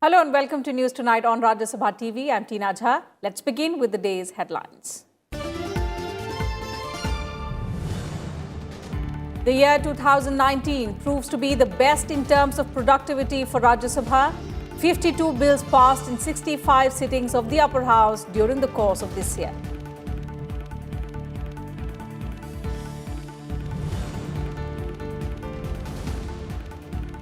Hello and welcome to News Tonight on Rajya Sabha TV. I'm Tina Jha. Let's begin with the day's headlines. The year 2019 proves to be the best in terms of productivity for Rajya Sabha. 52 bills passed in 65 sittings of the upper house during the course of this year.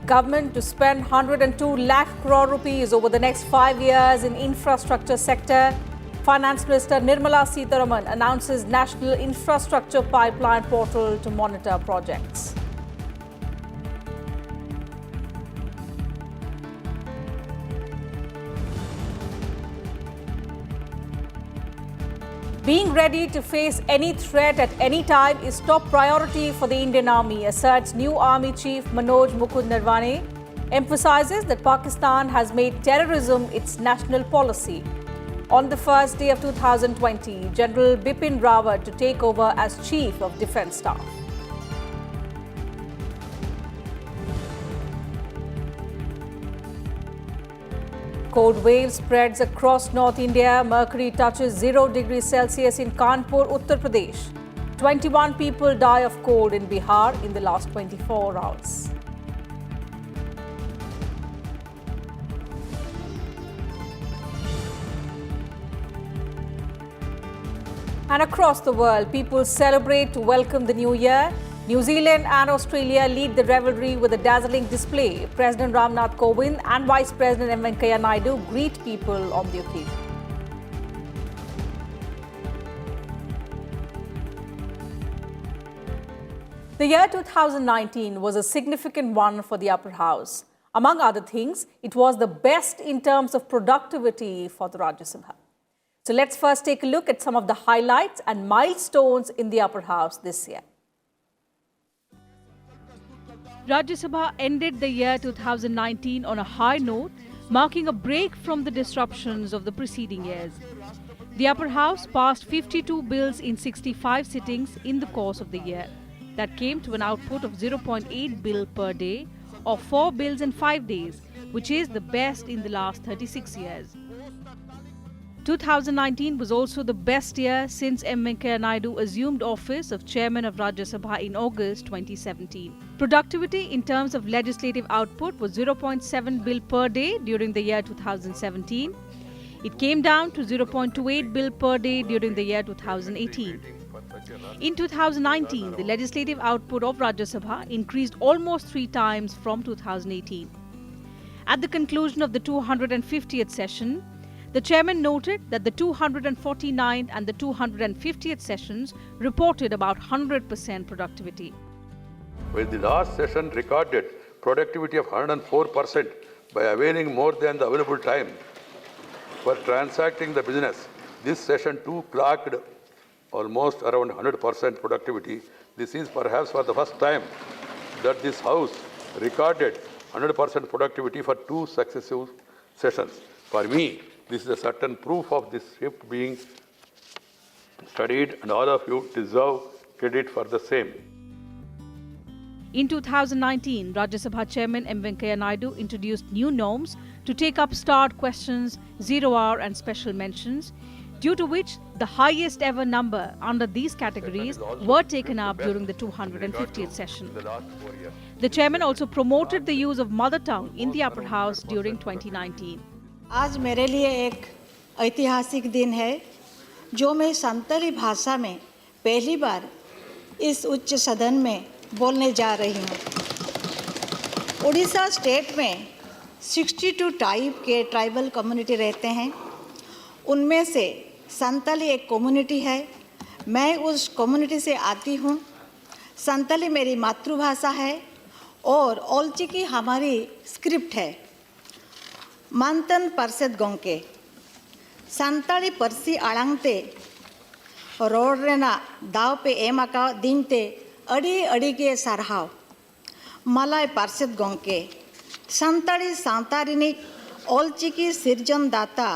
Government to spend 102 lakh crore rupees over the next 5 years in infrastructure sector. Finance Minister Nirmala Sitharaman announces National Infrastructure Pipeline Portal to monitor projects. Being ready to face any threat at any time is top priority for the Indian Army, asserts new Army Chief Manoj Mukund Nirwane, emphasizes that Pakistan has made terrorism its national policy. On the first day of 2020, General Bipin Rawat to take over as Chief of Defence Staff. Cold wave spreads across North India. Mercury touches 0 degrees Celsius in Kanpur, Uttar Pradesh. 21 people die of cold in Bihar in the last 24 hours. And across the world, people celebrate to welcome the new year. New Zealand and Australia lead the revelry with a dazzling display. President Ramnath Kovind and Vice President M. Venkaiah Naidu greet people on the occasion. The year 2019 was a significant one for the upper house. Among other things, it was the best in terms of productivity for the Rajya Sabha. So let's first take a look at some of the highlights and milestones in the upper house this year. Rajya Sabha ended the year 2019 on a high note, marking a break from the disruptions of the preceding years. The upper house passed 52 bills in 65 sittings in the course of the year. That came to an output of 0.8 bill per day, or 4 bills in 5 days, which is the best in the last 36 years. 2019 was also the best year since M. Venkaiah Naidu assumed office of Chairman of Rajya Sabha in August 2017. Productivity in terms of legislative output was 0.7 bill per day during the year 2017. It came down to 0.28 bill per day during the year 2018. In 2019, the legislative output of Rajya Sabha increased almost 3 times from 2018. At the conclusion of the 250th session, the chairman noted that the 249th and the 250th sessions reported about 100% productivity. When the last session recorded productivity of 104% by availing more than the available time for transacting the business, this session too clocked almost around 100% productivity. This is perhaps for the first time that this House recorded 100% productivity for 2 successive sessions. For me, this is a certain proof of this shift being studied, and all of you deserve credit for the same. In 2019, Rajya Sabha Chairman M. Venkaiah Naidu introduced new norms to take up starred questions, 0 hour and special mentions, due to which the highest ever number under these categories were taken up during the 250th session. The chairman also promoted the use of mother tongue in the upper house during 2019. आज मेरे लिए एक ऐतिहासिक दिन है जो मैं संताली भाषा में पहली बार इस उच्च सदन में बोलने जा रही हूँ। उड़ीसा स्टेट में 62 टाइप के ट्राइबल कम्युनिटी रहते हैं। उनमें से संताली एक कम्युनिटी है। मैं उस कम्युनिटी से आती हूँ। संताली मेरी मातृभाषा है और ओलचिकी हमारी स्क्रिप्ट है। मानतन परसेद गोंके संताली परसी आड़ांगते रोड रेना दाव पे एमाका दिनते अड़ी अड़ी के सारहाव मलाई परसेद गोंके संताली सांतारिनी ओलचिकी सिरजन दाता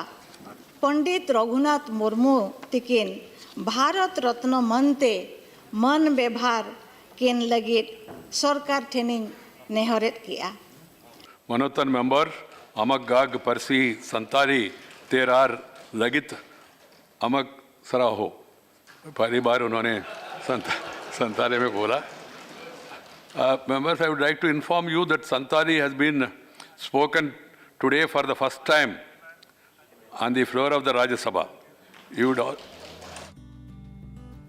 पंडित रघुनाथ मुर्मू तिकिन भारत रत्न मनते मन व्यवहार केन लगे सरकार ट्रेनिंग नेहरेत किया. Manothan member, अमक गाग परसी संतारी तेरार लगित अमक सरा हो। पहली बार उन्होंने संताली में बोला. Members, I would like to inform you that Santali has been spoken today for the first time on the floor of the Rajya Sabha. You would all...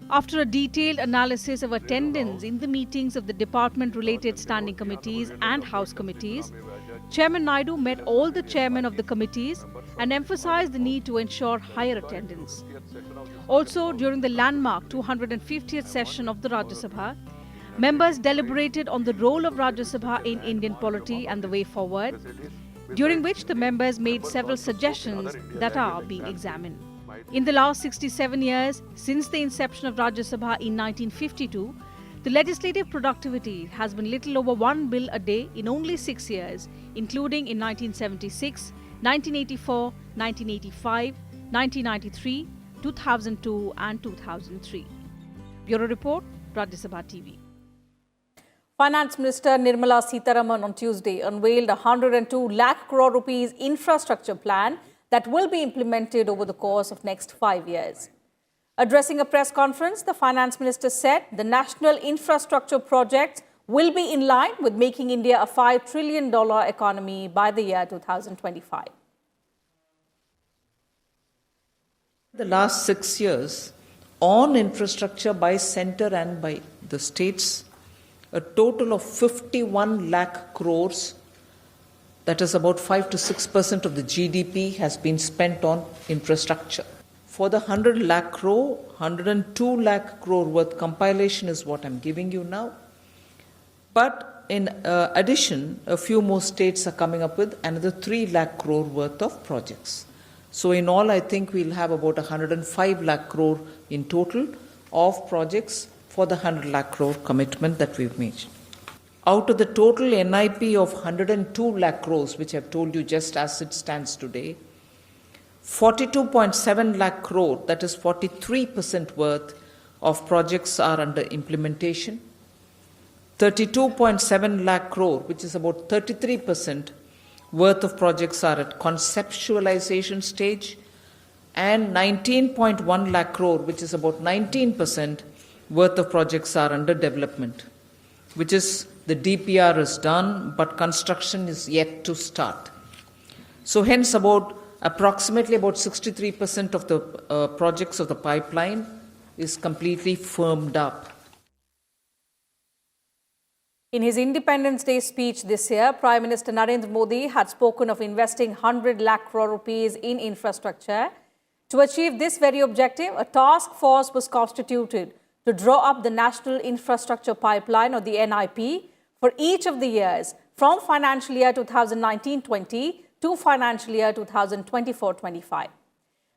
After a detailed analysis of attendance in the meetings of the department-related standing committees and House committees, Chairman Naidu met all the chairmen of the committees and emphasized the need to ensure higher attendance. Also, during the landmark 250th session of the Rajya Sabha, members deliberated on the role of Rajya Sabha in Indian polity and the way forward, during which the members made several suggestions that are being examined. In the last 67 years, since the inception of Rajya Sabha in 1952, the legislative productivity has been little over 1 bill a day in only 6 years, including in 1976, 1984, 1985, 1993, 2002 and 2003. Bureau Report, Rajya Sabha TV. Finance Minister Nirmala Sitharaman on Tuesday unveiled a 102 lakh crore rupees infrastructure plan that will be implemented over the course of next 5 years. Addressing a press conference, the Finance Minister said the national infrastructure projects will be in line with making India a $5 trillion economy by the year 2025. The last 6 years, on infrastructure by centre and by the states, a total of 51 lakh crores, that is about 5 to 6% of the GDP, has been spent on infrastructure. For the 100 lakh crore, 102 lakh crore worth compilation is what I'm giving you now. But in addition, a few more states are coming up with another 3 lakh crore worth of projects. So in all, I think we'll have about 105 lakh crore in total of projects for the 100 lakh crore commitment that we've made. Out of the total NIP of 102 lakh crores, which I've told you just as it stands today, 42.7 lakh crore, that is 43% worth of projects are under implementation. 32.7 lakh crore, which is about 33% worth of projects are at conceptualization stage, and 19.1 lakh crore, which is about 19% worth of projects are under development, which is the DPR is done, but construction is yet to start. So hence approximately about 63% of the projects of the pipeline is completely firmed up. In his Independence Day speech this year, Prime Minister Narendra Modi had spoken of investing 100 lakh crore rupees in infrastructure. To achieve this very objective, a task force was constituted to draw up the National Infrastructure Pipeline, or the NIP, for each of the years from financial year 2019-20 to financial year 2024-25.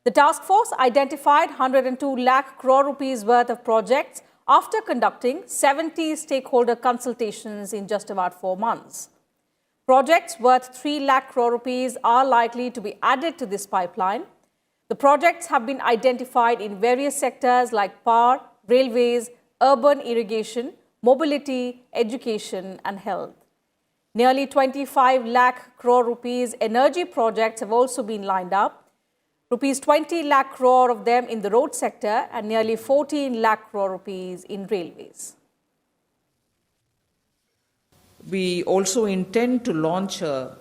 The task force identified 102 lakh crore rupees worth of projects after conducting 70 stakeholder consultations in just about 4 months. Projects worth 3 lakh crore rupees are likely to be added to this pipeline. The projects have been identified in various sectors like power, railways, urban irrigation, mobility, education and health. Nearly 25 lakh crore rupees energy projects have also been lined up. Rupees 20 lakh crore of them in the road sector and nearly 14 lakh crore rupees in railways. We also intend to launch a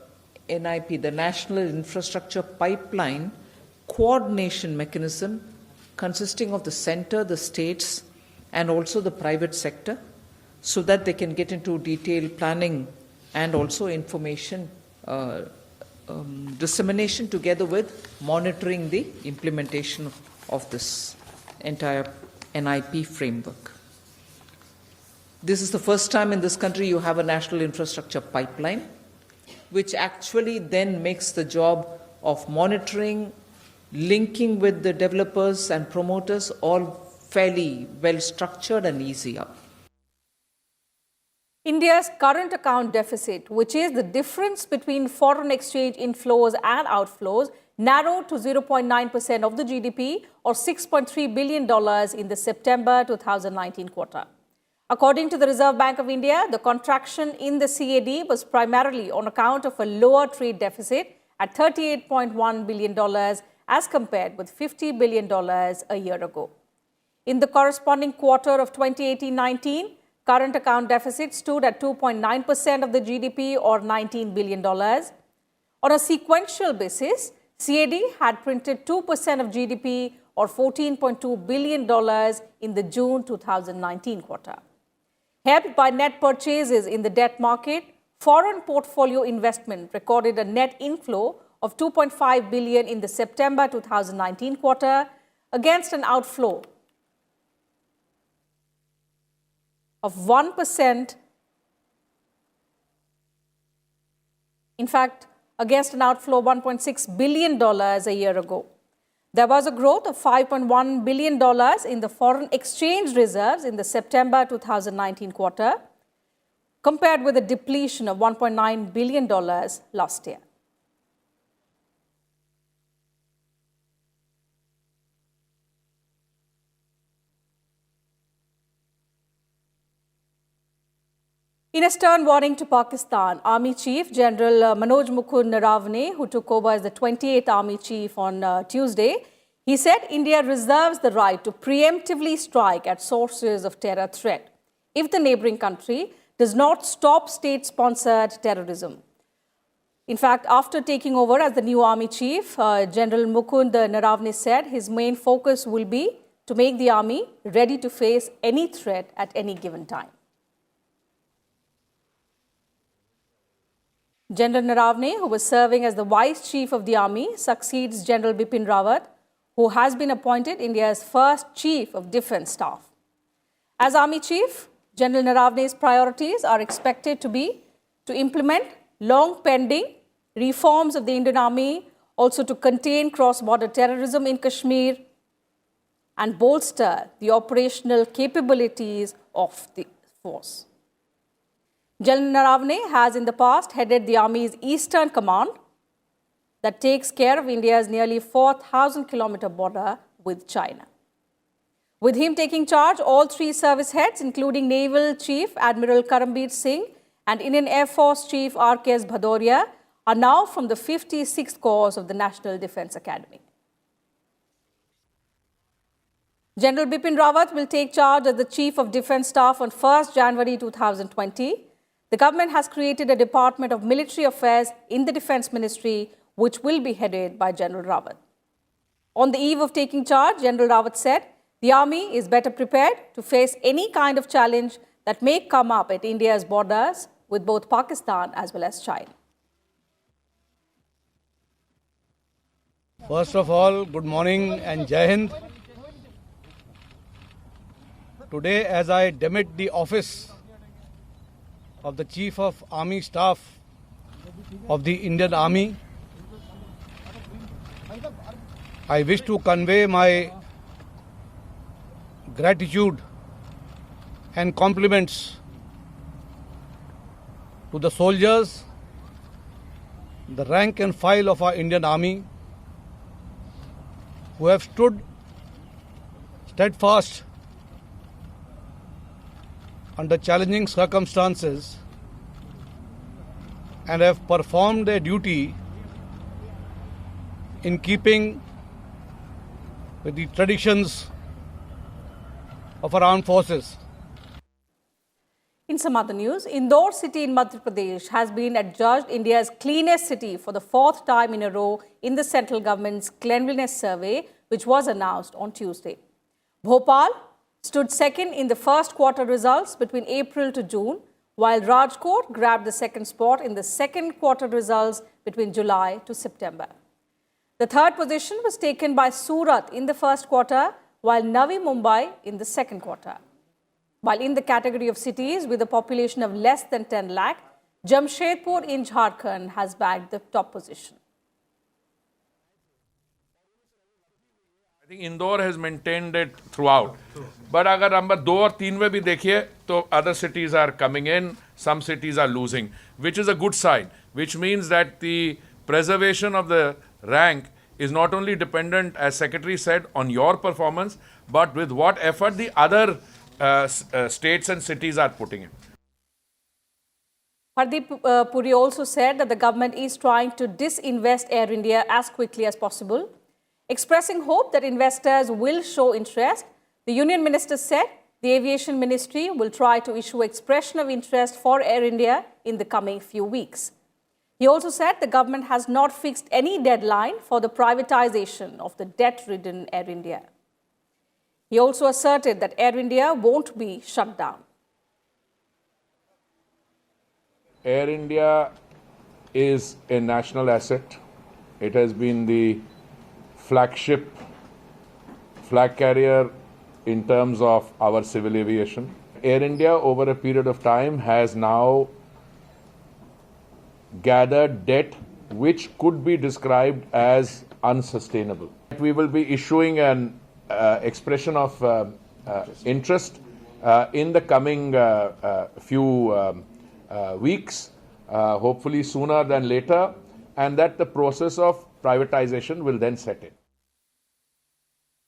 NIP, the National Infrastructure Pipeline coordination mechanism consisting of the centre, the states and also the private sector, so that they can get into detailed planning and also information dissemination together with monitoring the implementation of this entire NIP framework. This is the first time in this country you have a national infrastructure pipeline, which actually then makes the job of monitoring, linking with the developers and promoters all fairly well structured and easy up. India's current account deficit, which is the difference between foreign exchange inflows and outflows, narrowed to 0.9% of the GDP or $6.3 billion in the September 2019 quarter. According to the Reserve Bank of India, the contraction in the CAD was primarily on account of a lower trade deficit at $38.1 billion as compared with $50 billion a year ago. In the corresponding quarter of 2018-19, current account deficit stood at 2.9% of the GDP or $19 billion. On a sequential basis, CAD had printed 2% of GDP or $14.2 billion in the June 2019 quarter. Helped by net purchases in the debt market, foreign portfolio investment recorded a net inflow of $2.5 billion in the September 2019 quarter against an outflow of 1%. In fact, against an outflow of $1.6 billion a year ago. There was a growth of $5.1 billion in the foreign exchange reserves in the September 2019 quarter, compared with a depletion of $1.9 billion last year. In a stern warning to Pakistan, Army Chief General Manoj Mukund Naravane, who took over as the 28th Army Chief on Tuesday, he said India reserves the right to preemptively strike at sources of terror threat if the neighboring country does not stop state-sponsored terrorism. In fact, after taking over as the new Army Chief, General Mukund Naravane said his main focus will be to make the Army ready to face any threat at any given time. General Naravane, who was serving as the Vice Chief of the Army, succeeds General Bipin Rawat, who has been appointed India's first Chief of Defence Staff. As Army Chief, General Naravane's priorities are expected to be to implement long-pending reforms of the Indian Army, also to contain cross-border terrorism in Kashmir, and bolster the operational capabilities of the force. General Naravane has in the past headed the Army's Eastern Command that takes care of India's nearly 4,000-kilometer border with China. With him taking charge, all three service heads, including Naval Chief Admiral Karambir Singh and Indian Air Force Chief R.K.S. Bhadoria, are now from the 56th course of the National Defence Academy. General Bipin Rawat will take charge as the Chief of Defence Staff on 1st January 2020. The government has created a Department of Military Affairs in the Defence Ministry, which will be headed by General Rawat. On the eve of taking charge, General Rawat said, the Army is better prepared to face any kind of challenge that may come up at India's borders with both Pakistan as well as China. First of all, good morning and Jai Hind. Today, as I demit the office of the Chief of Army Staff of the Indian Army, I wish to convey my gratitude and compliments to the soldiers, the rank and file of our Indian Army, who have stood steadfast under challenging circumstances and have performed their duty in keeping with the traditions of our armed forces. In some other news, Indore city in Madhya Pradesh has been adjudged India's cleanest city for the fourth time in a row in the central government's Cleanliness survey, which was announced on Tuesday. Bhopal stood second in the first quarter results between April to June, while Rajkot grabbed the second spot in the second quarter results between July to September. The third position was taken by Surat in the first quarter, while Navi Mumbai in the second quarter. While in the category of cities with a population of less than 10 lakh, Jamshedpur in Jharkhand has bagged the top position. I think Indore has maintained it throughout. But agar number 2 or 3 में भी देखिए, तो other cities are coming in, some cities are losing, which is a good sign, which means that the preservation of the rank is not only dependent, as Secretary said, on your performance, but with what effort the other states and cities are putting in. Hardeep Puri also said that the government is trying to disinvest Air India as quickly as possible. Expressing hope that investors will show interest, the Union Minister said the Aviation Ministry will try to issue expression of interest for Air India in the coming few weeks. He also said the government has not fixed any deadline for the privatization of the debt-ridden Air India. He also asserted that Air India won't be shut down. Air India is a national asset. It has been the flagship flag carrier in terms of our civil aviation. Air India, over a period of time, has now gathered debt which could be described as unsustainable. We will be issuing an expression of interest in the coming few weeks, hopefully sooner than later, and that the process of privatization will then set in.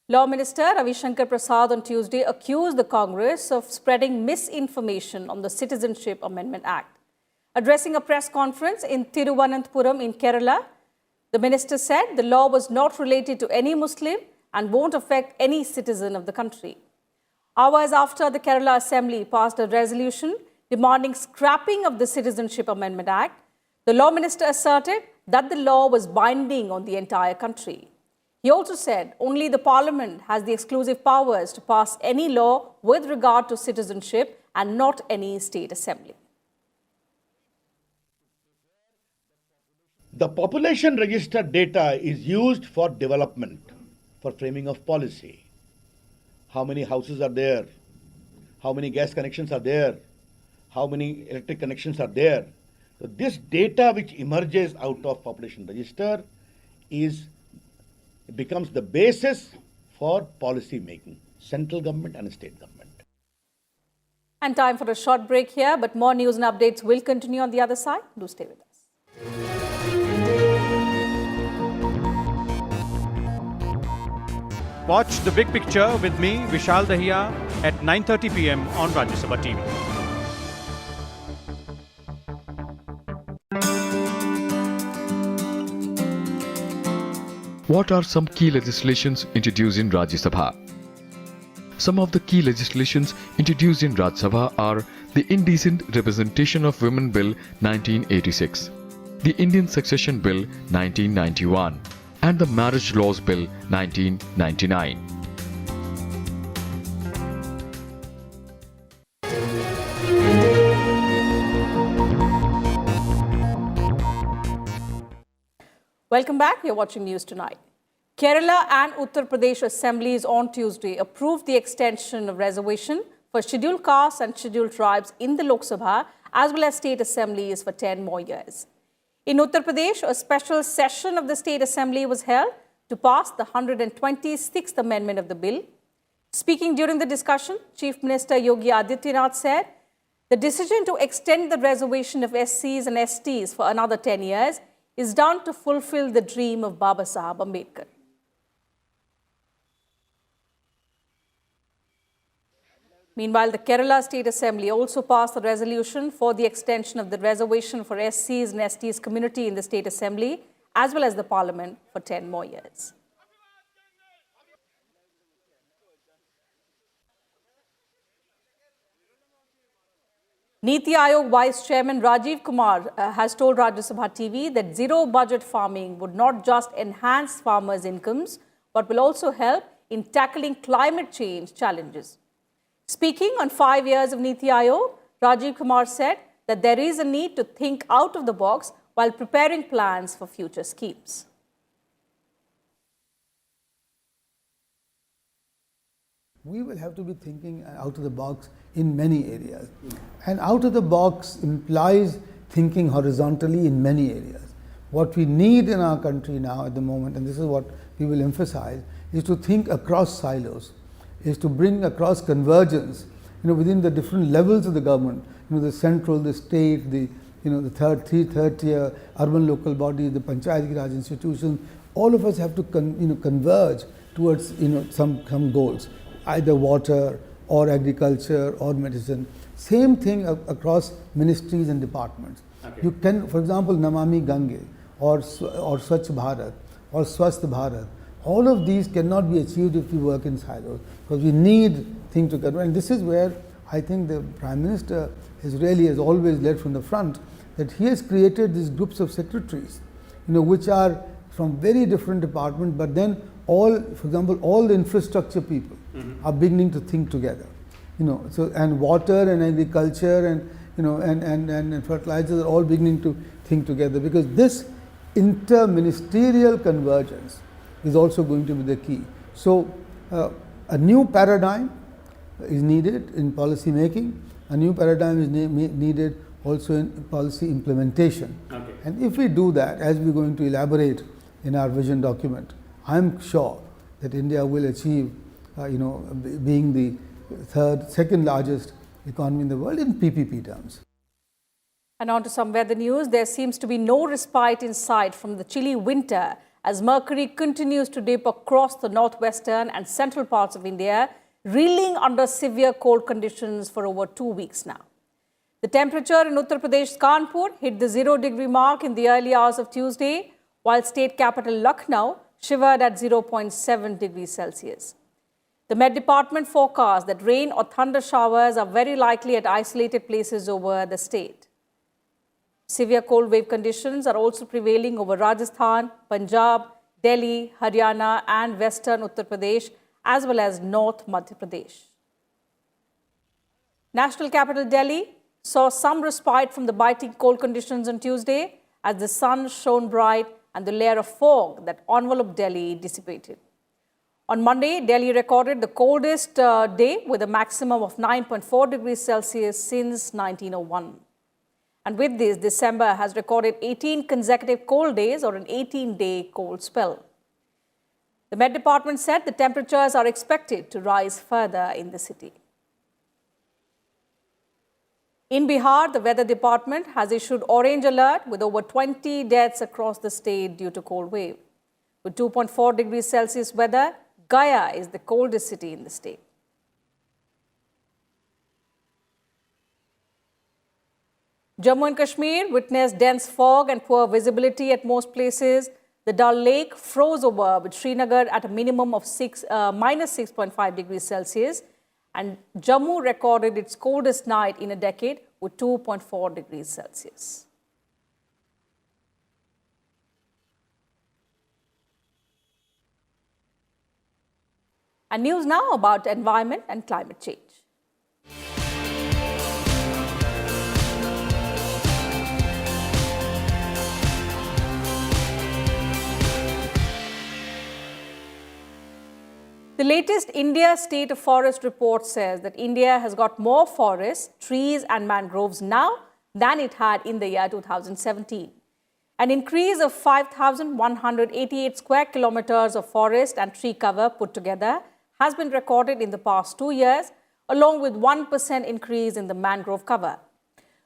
Law Minister Ravi Shankar Prasad on Tuesday accused the Congress of spreading misinformation on the Citizenship Amendment Act. Addressing a press conference in Thiruvananthapuram in Kerala, the minister said the law was not related to any Muslim and won't affect any citizen of the country. Hours after the Kerala Assembly passed a resolution demanding scrapping of the Citizenship Amendment Act, the law minister asserted that the law was binding on the entire country. He also said only the Parliament has the exclusive powers to pass any law with regard to citizenship and not any state assembly. The population register data is used for development, for framing of policy. How many houses are there? How many gas connections are there? How many electric connections are there? So this data which emerges out of population register becomes the basis for policy making, central government and state government. And time for a short break here, but more news and updates will continue on the other side. Do stay with us. Watch The Big Picture with me, Vishal Dahiya, at 9:30 p.m. on Rajya Sabha TV. What are some key legislations introduced in Rajya Sabha? Some of the key legislations introduced in Rajya Sabha are the Indecent Representation of Women Bill 1986, the Indian Succession Bill 1991, and the Marriage Laws Bill 1999. Welcome back. You're watching News Tonight. Kerala and Uttar Pradesh assemblies on Tuesday approved the extension of reservation for scheduled castes and scheduled tribes in the Lok Sabha as well as state assemblies for 10 more years. In Uttar Pradesh, a special session of the State Assembly was held to pass the 126th Amendment of the bill. Speaking during the discussion, Chief Minister Yogi Adityanath said the decision to extend the reservation of SCs and STs for another 10 years is done to fulfill the dream of Baba Saheb Ambedkar. Meanwhile, the Kerala State Assembly also passed a resolution for the extension of the reservation for SCs and STs community in the State Assembly as well as the Parliament for 10 more years. Niti Aayog Vice Chairman Rajiv Kumar has told Rajya Sabha TV that zero-budget farming would not just enhance farmers' incomes, but will also help in tackling climate change challenges. Speaking on 5 years of Niti Aayog, Rajiv Kumar said that there is a need to think out of the box while preparing plans for future schemes. We will have to be thinking out of the box in many areas. And out of the box implies thinking horizontally in many areas. What we need in our country now at the moment, and this is what we will emphasize, is to think across silos, is to bring across convergence, within the different levels of the government, the central, the state, the third tier, urban local bodies, the Panchayat Raj institutions. All of us have to converge towards some goals, either water or agriculture or medicine. Same thing across ministries and departments. You can, for example, Namami Gange or Swachh Bharat or Swasth Bharat, all of these cannot be achieved if we work in silos, because we need things together. And this is where I think the Prime Minister has always led from the front, that he has created these groups of secretaries, which are from very different departments, but then all, for example, all the infrastructure people are beginning to think together. So, and water and agriculture and and fertilizers are all beginning to think together, because this interministerial convergence is also going to be the key. So a new paradigm is needed in policy making, a new paradigm is needed also in policy implementation. And if we do that, as we're going to elaborate in our vision document, I'm sure that India will achieve being the second largest economy in the world in PPP terms. And on to some weather news. There seems to be no respite in sight from the chilly winter as mercury continues to dip across the northwestern and central parts of India, reeling under severe cold conditions for over 2 weeks now. The temperature in Uttar Pradesh's Kanpur hit the 0-degree mark in the early hours of Tuesday, while state capital Lucknow shivered at 0.7 degrees Celsius. The Met Department forecast that rain or thunder showers are very likely at isolated places over the state. Severe cold wave conditions are also prevailing over Rajasthan, Punjab, Delhi, Haryana and western Uttar Pradesh, as well as North Madhya Pradesh. National capital Delhi saw some respite from the biting cold conditions on Tuesday as the sun shone bright and the layer of fog that enveloped Delhi dissipated. On Monday, Delhi recorded the coldest day with a maximum of 9.4 degrees Celsius since 1901. And with this, December has recorded 18 consecutive cold days or an 18-day cold spell. The Met Department said the temperatures are expected to rise further in the city. In Bihar, the Weather Department has issued orange alert with over 20 deaths across the state due to cold wave. With 2.4 degrees Celsius weather, Gaya is the coldest city in the state. Jammu and Kashmir witnessed dense fog and poor visibility at most places. The Dal Lake froze over with Srinagar at a minimum of minus 6.5 degrees Celsius, and Jammu recorded its coldest night in a decade with 2.4 degrees Celsius. And news now about environment and climate change. The latest India State of Forest report says that India has got more forests, trees and mangroves now than it had in the year 2017. An increase of 5,188 square kilometers of forest and tree cover put together has been recorded in the past 2 years, along with 1% increase in the mangrove cover.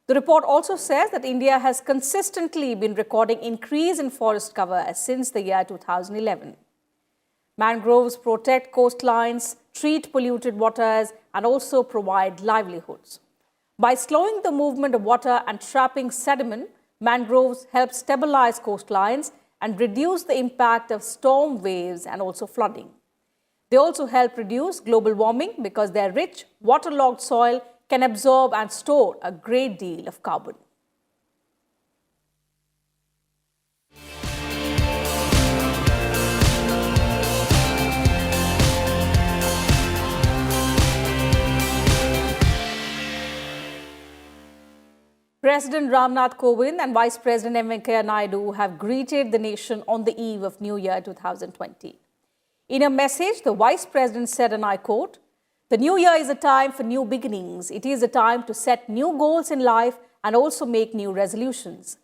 The report also says that India has consistently been recording increase in forest cover since the year 2011. Mangroves protect coastlines, treat polluted waters, and also provide livelihoods. By slowing the movement of water and trapping sediment, mangroves help stabilize coastlines and reduce the impact of storm waves and also flooding. They also help reduce global warming because their rich, waterlogged soil can absorb and store a great deal of carbon. President Ramnath Kovind and Vice President M. Venkaiah Naidu have greeted the nation on the eve of New Year 2020. In a message, the Vice President said, and I quote, "The new year is a time for new beginnings. It is a time to set new goals in life and also make new resolutions.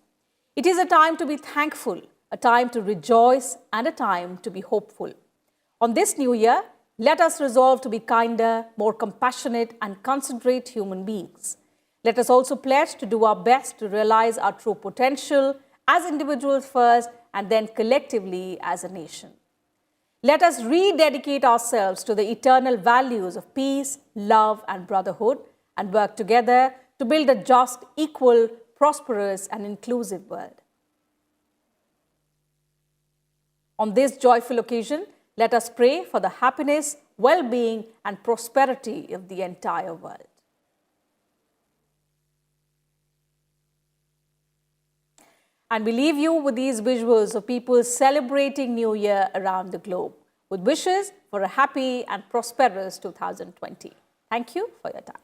It is a time to be thankful, a time to rejoice, and a time to be hopeful. On this new year, let us resolve to be kinder, more compassionate, and considerate human beings. Let us also pledge to do our best to realize our true potential as individuals first and then collectively as a nation. Let us rededicate ourselves to the eternal values of peace, love, and brotherhood, and work together to build a just, equal, prosperous, and inclusive world. On this joyful occasion, let us pray for the happiness, well-being, and prosperity of the entire world. And we leave you with these visuals of people celebrating New Year around the globe, with wishes for a happy and prosperous 2020. Thank you for your time.